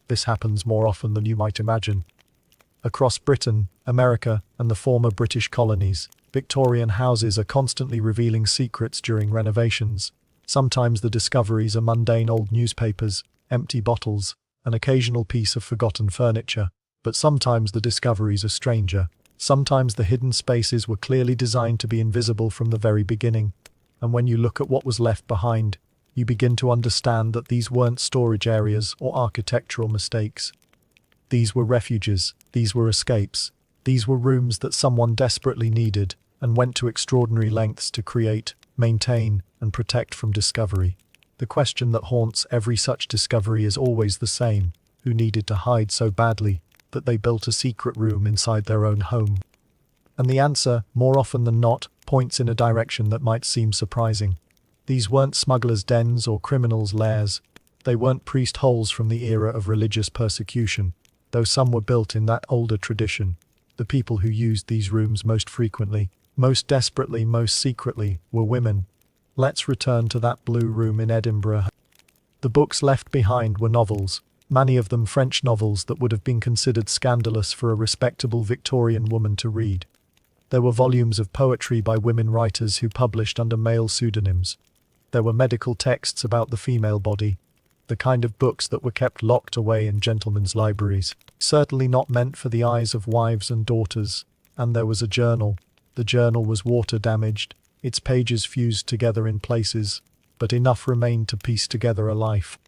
this happens more often than you might imagine. Across Britain, America, and the former British colonies, Victorian houses are constantly revealing secrets during renovations. Sometimes the discoveries are mundane old newspapers, empty bottles, an occasional piece of forgotten furniture, but sometimes the discoveries are stranger. Sometimes the hidden spaces were clearly designed to be invisible from the very beginning, and when you look at what was left behind, you begin to understand that these weren't storage areas or architectural mistakes. These were refuges, these were escapes, these were rooms that someone desperately needed and went to extraordinary lengths to create, maintain, and protect from discovery. The question that haunts every such discovery is always the same: who needed to hide so badly that they built a secret room inside their own home? And the answer, more often than not, points in a direction that might seem surprising. These weren't smugglers' dens or criminals' lairs. They weren't priest holes from the era of religious persecution, though some were built in that older tradition. The people who used these rooms most frequently, most desperately, most secretly, were women. Let's return to that blue room in Edinburgh. The books left behind were novels, many of them French novels that would have been considered scandalous for a respectable Victorian woman to read. There were volumes of poetry by women writers who published under male pseudonyms. There were medical texts about the female body, the kind of books that were kept locked away in gentlemen's libraries, certainly not meant for the eyes of wives and daughters. And there was a journal. The journal was water-damaged, its pages fused together in places, but enough remained to piece together a life.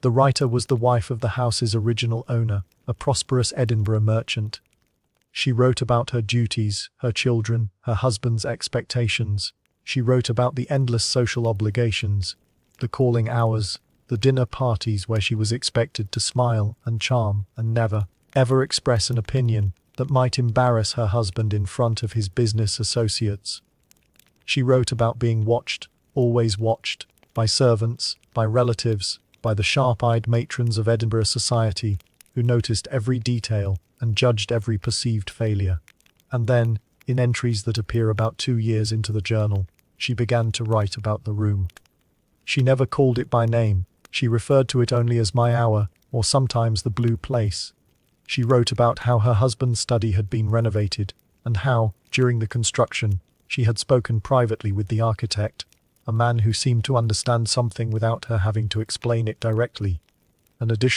The writer was the wife of the house's original owner, a prosperous Edinburgh merchant. She wrote about her duties, her children, her husband's expectations. She wrote about the endless social obligations, the calling hours, the dinner parties where she was expected to smile and charm and never, ever express an opinion that might embarrass her husband in front of his business associates. She wrote about being watched, always watched, by servants, by relatives, by the sharp-eyed matrons of Edinburgh society, who noticed every detail and judged every perceived failure. And then, in entries that appear about 2 years into the journal, she began to write about the room. She never called it by name. She referred to it only as my hour, or sometimes the blue place. She wrote about how her husband's study had been renovated, and how, during the construction, she had spoken privately with the architect, a man who seemed to understand something without her having to explain it directly. An additional